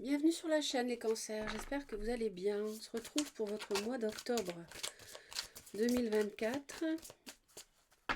Bienvenue sur la chaîne les cancers, j'espère que vous allez bien. On se retrouve pour votre mois d'octobre 2024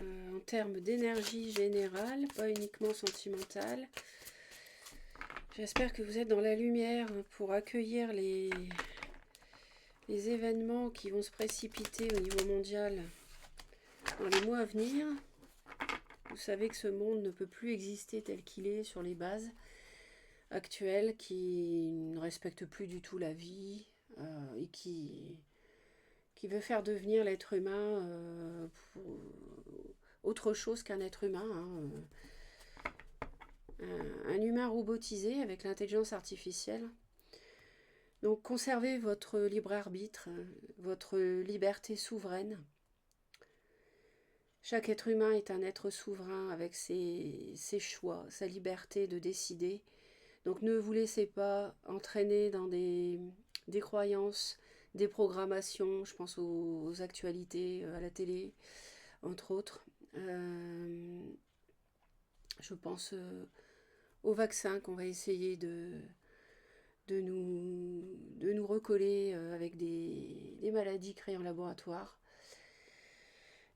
en termes d'énergie générale, pas uniquement sentimentale. J'espère que vous êtes dans la lumière pour accueillir les événements qui vont se précipiter au niveau mondial dans les mois à venir. Vous savez que ce monde ne peut plus exister tel qu'il est sur les bases actuelles, qui ne respecte plus du tout la vie et qui veut faire devenir l'être humain autre chose qu'un être humain, un humain robotisé avec l'intelligence artificielle. Donc conservez votre libre arbitre, votre liberté souveraine. Chaque être humain est un être souverain avec ses choix, sa liberté de décider. Donc ne vous laissez pas entraîner dans des croyances, des programmations, je pense aux actualités à la télé, entre autres. Je pense au vaccin qu'on va essayer de nous recoller avec des maladies créées en laboratoire.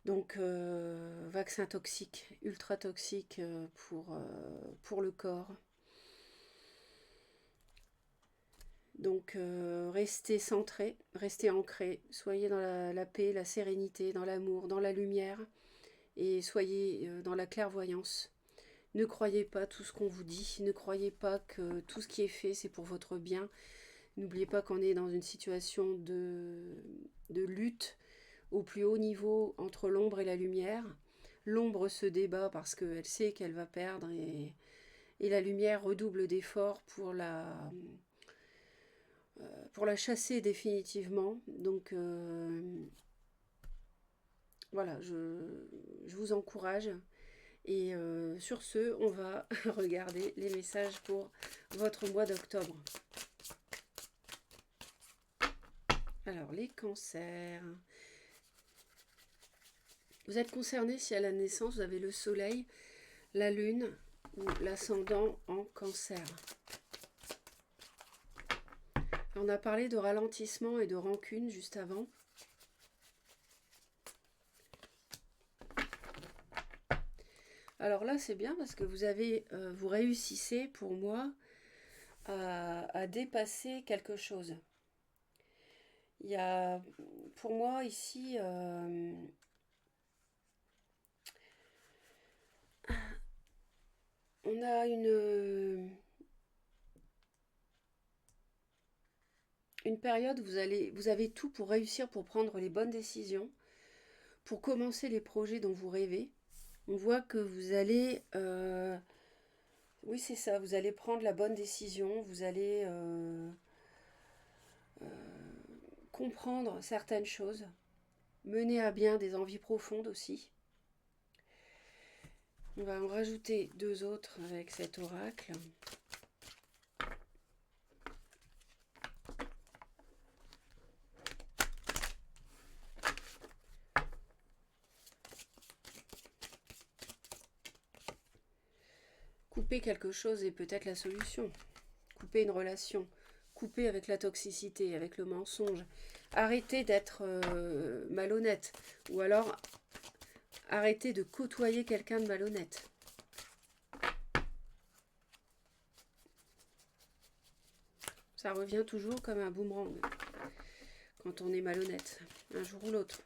Donc vaccin toxique, ultra toxique pour le corps. Donc restez centré, restez ancré, soyez dans la paix, la sérénité, dans l'amour, dans la lumière et soyez dans la clairvoyance. Ne croyez pas tout ce qu'on vous dit, ne croyez pas que tout ce qui est fait c'est pour votre bien. N'oubliez pas qu'on est dans une situation de lutte au plus haut niveau entre l'ombre et la lumière. L'ombre se débat parce qu'elle sait qu'elle va perdre et la lumière redouble d'efforts pour la chasser définitivement. Donc voilà, je vous encourage. Et sur ce, on va regarder les messages pour votre mois d'octobre. Alors, les cancers. Vous êtes concerné si à la naissance, vous avez le soleil, la lune ou l'ascendant en cancer. On a parlé de ralentissement et de rancune juste avant. Alors là, c'est bien parce que vous réussissez pour moi à dépasser quelque chose. Il y a pour moi ici on a une période où vous avez tout pour réussir, pour prendre les bonnes décisions, pour commencer les projets dont vous rêvez. On voit que vous allez oui, c'est ça, vous allez prendre la bonne décision, vous allez comprendre certaines choses, mener à bien des envies profondes aussi. On va en rajouter deux autres avec cet oracle. Couper quelque chose est peut-être la solution. Couper une relation, couper avec la toxicité, avec le mensonge. Arrêtez d'être malhonnête. Ou alors, arrêtez de côtoyer quelqu'un de malhonnête. Ça revient toujours comme un boomerang quand on est malhonnête, un jour ou l'autre.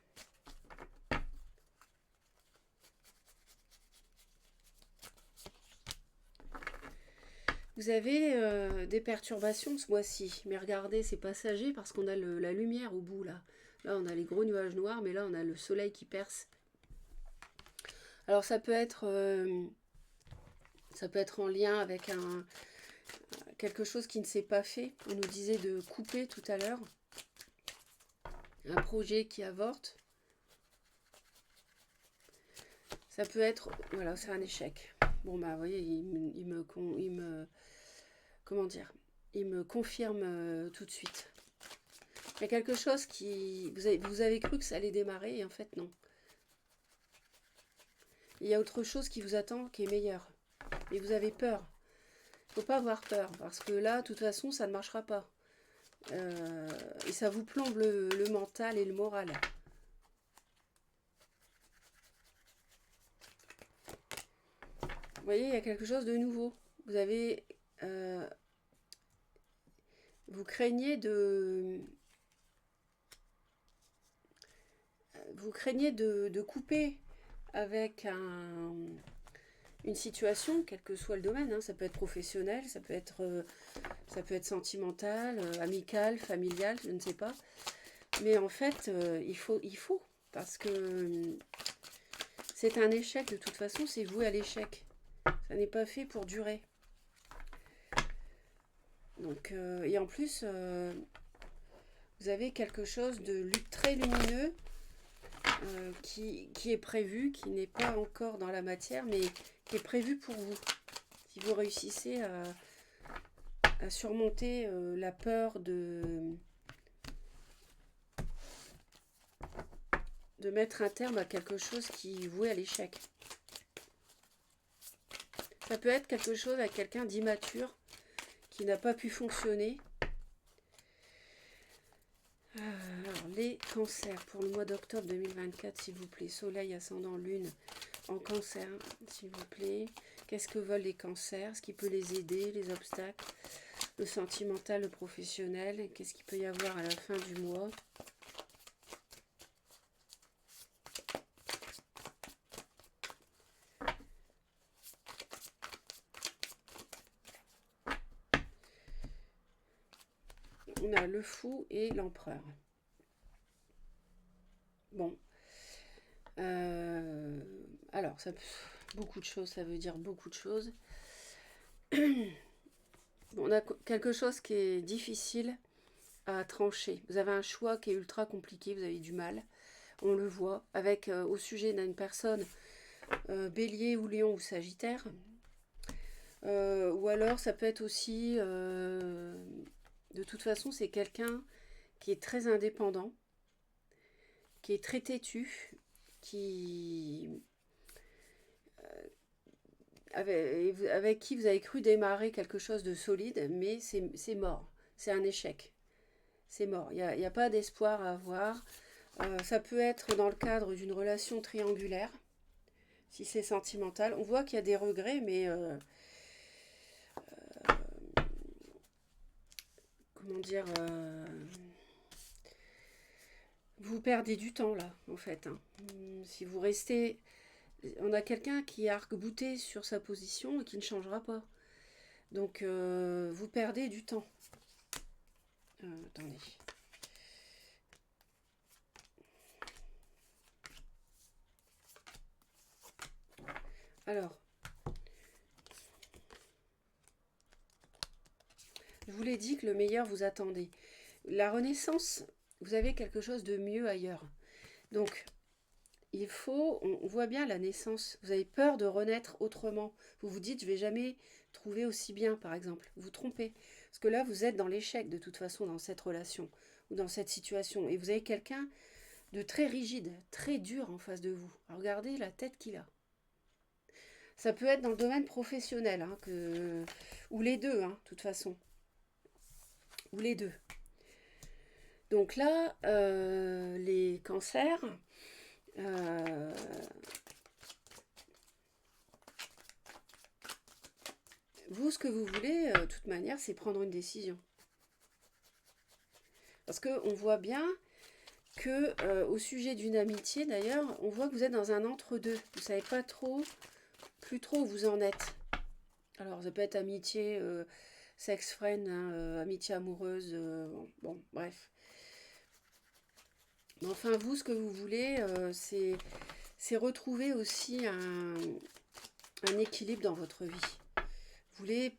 Vous avez des perturbations ce mois-ci, mais regardez, c'est passager parce qu'on a la lumière au bout là. Là, on a les gros nuages noirs, mais là, on a le soleil qui perce. Alors, ça peut être en lien avec quelque chose qui ne s'est pas fait. On nous disait de couper tout à l'heure. Un projet qui avorte. Ça peut être, voilà, c'est un échec. Bon, bah, vous voyez, il me confirme tout de suite. Il y a quelque chose qui... Vous avez cru que ça allait démarrer et en fait, non. Il y a autre chose qui vous attend qui est meilleur. Et vous avez peur. Faut pas avoir peur, parce que là, de toute façon, ça ne marchera pas. Et ça vous plombe le mental et le moral. Vous voyez, il y a quelque chose de nouveau. Vous avez... vous craignez de... Vous craignez de couper avec une situation, quel que soit le domaine, hein. Ça peut être professionnel, ça peut être sentimental, amical, familial, je ne sais pas. Mais en fait, il faut, parce que c'est un échec de toute façon, c'est voué à l'échec. Ça n'est pas fait pour durer. Donc, et en plus, vous avez quelque chose de très lumineux qui est prévu, qui n'est pas encore dans la matière, mais qui est prévu pour vous. Si vous réussissez à surmonter la peur de mettre un terme à quelque chose qui est voué à l'échec. Ça peut être quelque chose avec quelqu'un d'immature qui n'a pas pu fonctionner. Alors, les cancers pour le mois d'octobre 2024, s'il vous plaît. Soleil, ascendant, lune en cancer, s'il vous plaît. Qu'est-ce que veulent les cancers? Ce qui peut les aider, les obstacles, le sentimental, le professionnel. Qu'est-ce qu'il peut y avoir à la fin du mois? On a le fou et l'empereur. Bon. Alors, beaucoup de choses, ça veut dire beaucoup de choses. On a quelque chose qui est difficile à trancher. Vous avez un choix qui est ultra compliqué, vous avez du mal. On le voit avec au sujet d'une personne bélier ou lion ou sagittaire. Ou alors ça peut être aussi, de toute façon, c'est quelqu'un qui est très indépendant, qui est très têtu, avec qui vous avez cru démarrer quelque chose de solide, mais c'est mort, c'est un échec, c'est mort, il n'y a pas d'espoir à avoir. Ça peut être dans le cadre d'une relation triangulaire, si c'est sentimental. On voit qu'il y a des regrets, mais comment dire, vous perdez du temps là, en fait, hein. Si vous restez, on a quelqu'un qui est arc-bouté sur sa position et qui ne changera pas. Donc, vous perdez du temps. Attendez. Alors, je vous l'ai dit que le meilleur vous attendait. La renaissance, vous avez quelque chose de mieux ailleurs. Donc, on voit bien la naissance. Vous avez peur de renaître autrement. Vous vous dites, je vais jamais trouver aussi bien, par exemple. Vous vous trompez. Parce que là, vous êtes dans l'échec, de toute façon, dans cette relation ou dans cette situation. Et vous avez quelqu'un de très rigide, très dur en face de vous. Alors, regardez la tête qu'il a. Ça peut être dans le domaine professionnel, hein, ou les deux, hein, de toute façon. Ou les deux. Donc là, les cancers, vous, ce que vous voulez, de toute manière, c'est prendre une décision. Parce qu'on voit bien que, au sujet d'une amitié, d'ailleurs, on voit que vous êtes dans un entre-deux. Vous ne savez pas trop, plus trop où vous en êtes. Alors, ça peut être amitié, sex-friend, hein, amitié amoureuse, bon, bref. Mais enfin, vous, ce que vous voulez, c'est retrouver aussi un équilibre dans votre vie. Vous voulez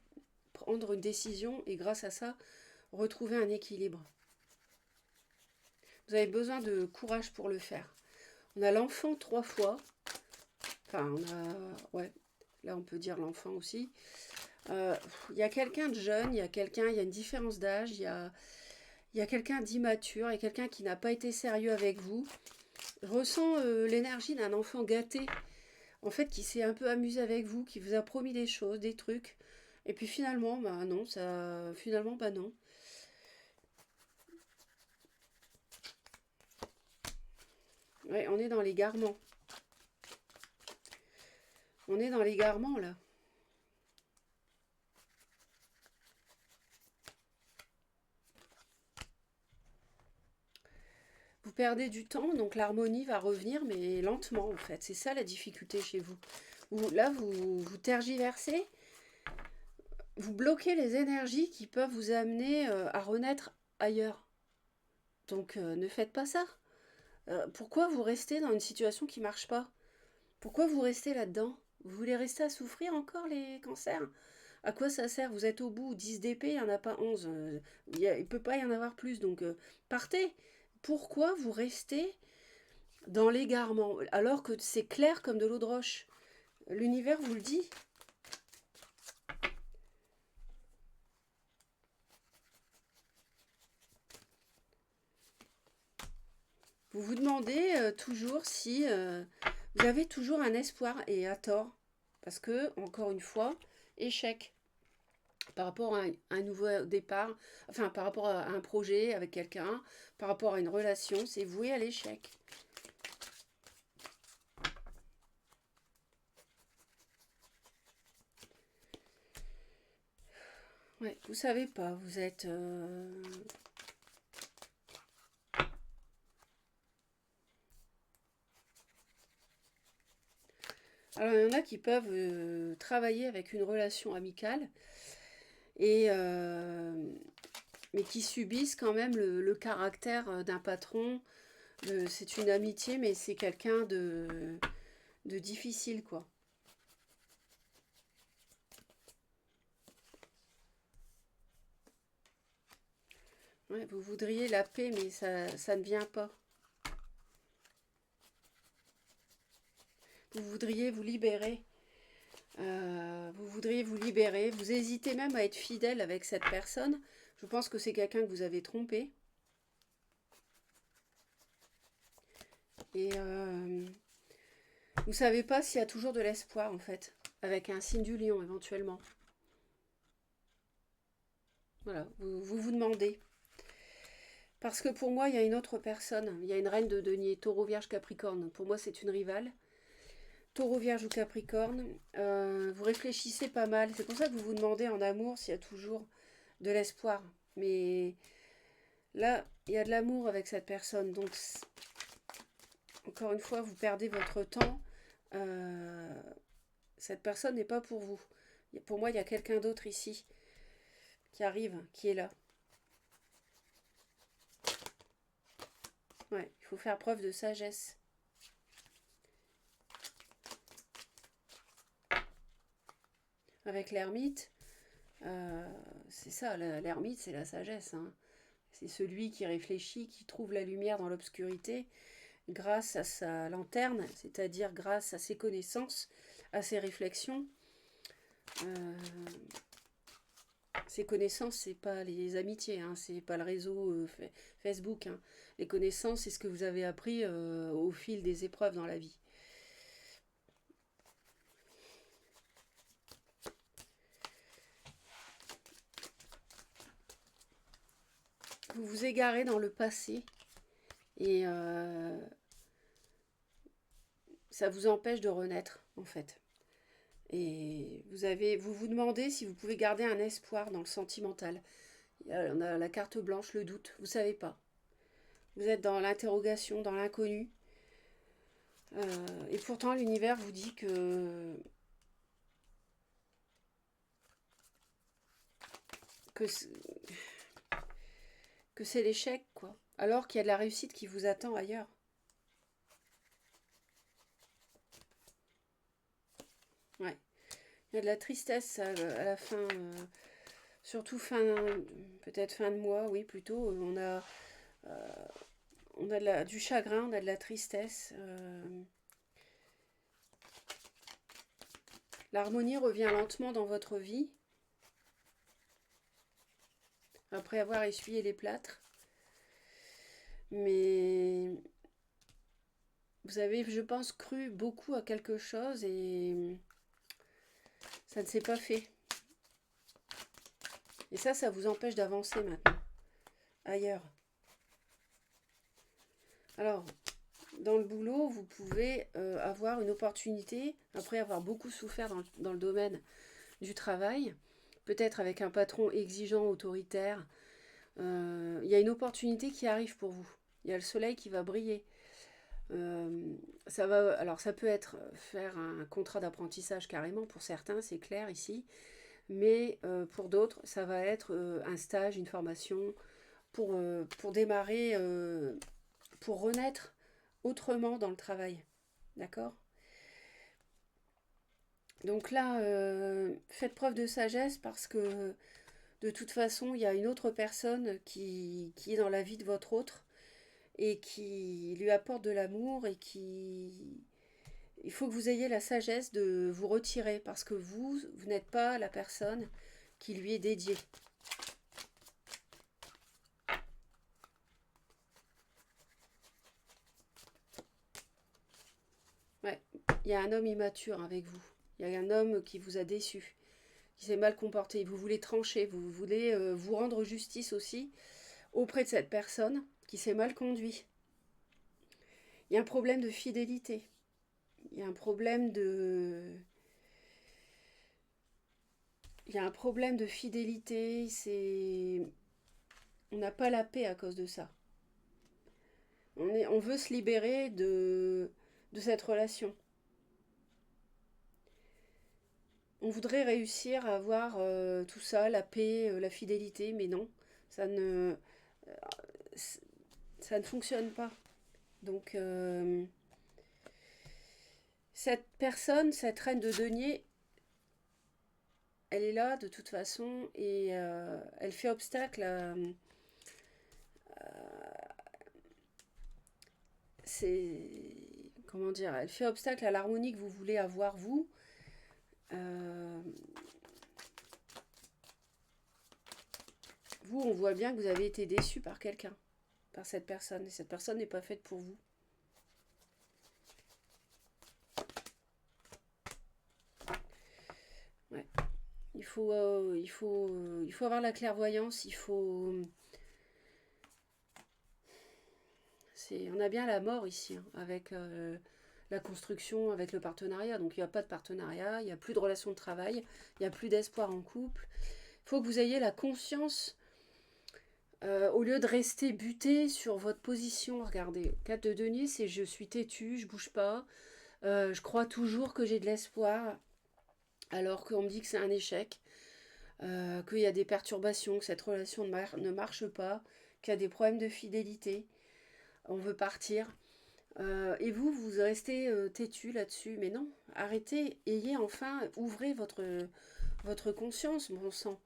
prendre une décision et grâce à ça, retrouver un équilibre. Vous avez besoin de courage pour le faire. On a l'enfant 3 fois. Enfin, ouais, là on peut dire l'enfant aussi. Il y a quelqu'un de jeune, il y a une différence d'âge, il y a quelqu'un d'immature, il y a quelqu'un qui n'a pas été sérieux avec vous. Je ressens l'énergie d'un enfant gâté, en fait, qui s'est un peu amusé avec vous, qui vous a promis des choses, des trucs, Et puis finalement, bah non, ça, finalement, bah non. Ouais, on est dans l'égarement. On est dans l'égarement là. Vous perdez du temps, donc l'harmonie va revenir, mais lentement en fait. C'est ça la difficulté chez vous. Là, vous tergiversez, vous bloquez les énergies qui peuvent vous amener à renaître ailleurs. Donc ne faites pas ça. Pourquoi vous restez dans une situation qui marche pas? Pourquoi vous restez là-dedans? Vous voulez rester à souffrir encore les cancers? À quoi ça sert? Vous êtes au bout, 10 d'épée, il n'y en a pas 11. Il ne peut pas y en avoir plus, donc partez. Pourquoi vous restez dans l'égarement alors que c'est clair comme de l'eau de roche? L'univers vous le dit. Vous vous demandez toujours si vous avez toujours un espoir et à tort. Parce que, encore une fois, échec par rapport à un nouveau départ, enfin par rapport à un projet avec quelqu'un, par rapport à une relation, c'est voué à l'échec. Ouais, vous savez pas, vous êtes... Alors, il y en a qui peuvent travailler avec une relation amicale, et, mais qui subissent quand même le caractère d'un patron. C'est une amitié, mais c'est quelqu'un de difficile, quoi. Ouais, vous voudriez la paix, mais ça ne vient pas. Vous voudriez vous libérer. Vous voudriez vous libérer. Vous hésitez même à être fidèle avec cette personne. Je pense que c'est quelqu'un que vous avez trompé. Et vous savez pas s'il y a toujours de l'espoir, en fait. Avec un signe du lion, éventuellement. Voilà, vous demandez. Parce que pour moi, il y a une autre personne. Il y a une reine de denier, taureau, vierge, capricorne. Pour moi, c'est une rivale. Taureau, vierge ou capricorne. Vous réfléchissez pas mal. C'est pour ça que vous vous demandez en amour s'il y a toujours de l'espoir. Mais là, il y a de l'amour avec cette personne. Donc, encore une fois, vous perdez votre temps. Euh, cette personne n'est pas pour vous. Pour moi, il y a quelqu'un d'autre ici qui arrive, qui est là. Ouais, il faut faire preuve de sagesse. Avec l'ermite, c'est ça, l'ermite, c'est la sagesse. Hein. C'est celui qui réfléchit, qui trouve la lumière dans l'obscurité grâce à sa lanterne, c'est-à-dire grâce à ses connaissances, à ses réflexions. Euh, Ces connaissances, c'est pas les amitiés, hein, c'est pas le réseau Facebook. Hein. Les connaissances, c'est ce que vous avez appris au fil des épreuves dans la vie. Vous vous égarez dans le passé et ça vous empêche de renaître, en fait. Et vous vous demandez si vous pouvez garder un espoir dans le sentimental. On a la carte blanche, le doute, vous savez pas. Vous êtes dans l'interrogation, dans l'inconnu. Et pourtant, l'univers vous dit que, que c'est l'échec, quoi. Alors qu'il y a de la réussite qui vous attend ailleurs. Ouais. Il y a de la tristesse à la fin, surtout peut-être fin de mois, oui, plutôt. Euh, on a du chagrin, on a de la tristesse. L'harmonie revient lentement dans votre vie, après avoir essuyé les plâtres. Mais vous avez, je pense, cru beaucoup à quelque chose et ça ne s'est pas fait. Et ça vous empêche d'avancer maintenant, ailleurs. Alors, dans le boulot, vous pouvez avoir une opportunité, après avoir beaucoup souffert dans le domaine du travail, peut-être avec un patron exigeant, autoritaire, il y a une opportunité qui arrive pour vous. Il y a le soleil qui va briller. Alors ça peut être faire un contrat d'apprentissage carrément, pour certains, c'est clair ici, mais pour d'autres, ça va être un stage, une formation, pour démarrer, pour renaître autrement dans le travail. D'accord? Donc là, faites preuve de sagesse parce que de toute façon, il y a une autre personne qui est dans la vie de votre autre et qui lui apporte de l'amour et qui... Il faut que vous ayez la sagesse de vous retirer parce que vous n'êtes pas la personne qui lui est dédiée. Ouais, il y a un homme immature avec vous. Il y a un homme qui vous a déçu, qui s'est mal comporté. Vous voulez trancher, vous voulez vous rendre justice aussi auprès de cette personne qui s'est mal conduit. Il y a un problème de fidélité. Il y a un problème de... Il y a un problème de fidélité. On n'a pas la paix à cause de ça. On veut se libérer de cette relation. On voudrait réussir à avoir tout ça, la paix, la fidélité, mais non, ça ne, ça ne fonctionne pas. Donc, cette personne, cette reine de denier, elle est là de toute façon et elle fait obstacle à... c'est... Comment dire? Elle fait obstacle à l'harmonie que vous voulez avoir, vous. Euh, Vous, on voit bien que vous avez été déçu par quelqu'un, par cette personne. Et cette personne n'est pas faite pour vous. Ouais. Il faut avoir la clairvoyance. On a bien la mort ici, hein, avec la construction, avec le partenariat. Donc il n'y a pas de partenariat, il n'y a plus de relation de travail, il n'y a plus d'espoir en couple. Il faut que vous ayez la conscience, au lieu de rester buté sur votre position. Regardez, 4 de denier, c'est je suis têtu, je bouge pas, je crois toujours que j'ai de l'espoir, alors qu'on me dit que c'est un échec, qu'il y a des perturbations, que cette relation ne marche pas, qu'il y a des problèmes de fidélité, on veut partir. Et vous restez têtu là-dessus. Mais non, arrêtez, ouvrez votre conscience, bon sang.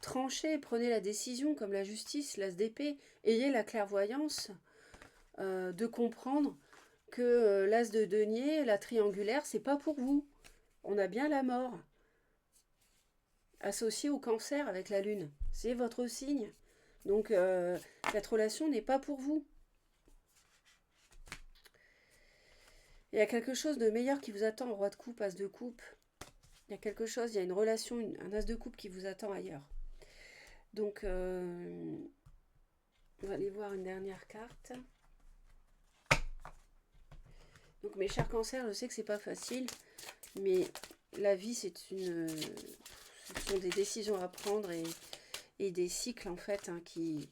Tranchez, prenez la décision comme la justice, l'ASDP. Ayez la clairvoyance de comprendre que l'as de denier, la triangulaire, c'est pas pour vous. On a bien la mort associée au cancer avec la lune. C'est votre signe. Donc cette relation n'est pas pour vous. Il y a quelque chose de meilleur qui vous attend, roi de coupe, as de coupe. Il y a quelque chose, il y a une relation, un as de coupe qui vous attend ailleurs. Donc, on va aller voir une dernière carte. Donc, mes chers cancers, je sais que c'est pas facile, mais la vie, ce sont des décisions à prendre et des cycles, en fait, hein, qui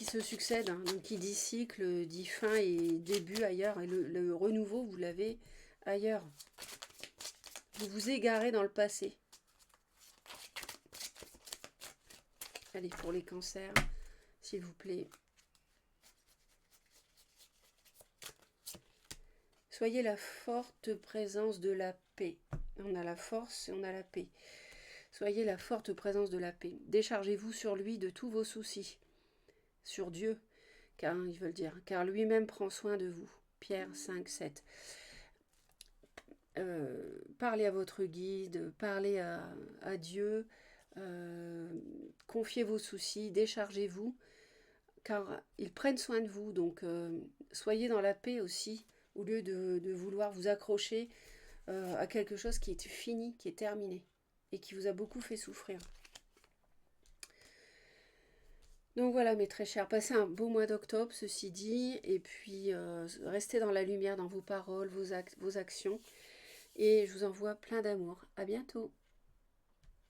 se succèdent. Hein. Donc, qui dit cycle, dit fin et début ailleurs. Et le renouveau, vous l'avez ailleurs. Vous vous égarez dans le passé. Allez, pour les cancers, s'il vous plaît. Soyez la forte présence de la paix. On a la force et on a la paix. Soyez la forte présence de la paix. Déchargez-vous sur lui de tous vos soucis. Sur Dieu, car ils veulent dire, car lui-même prend soin de vous. Pierre 5, 7. Parlez à votre guide, parlez à Dieu, confiez vos soucis, déchargez-vous, car ils prennent soin de vous. Donc soyez dans la paix aussi, au lieu de vouloir vous accrocher à quelque chose qui est fini, qui est terminé, et qui vous a beaucoup fait souffrir. Donc voilà mes très chers, passez un beau mois d'octobre ceci dit, et puis restez dans la lumière dans vos paroles, vos actions, et je vous envoie plein d'amour. À bientôt.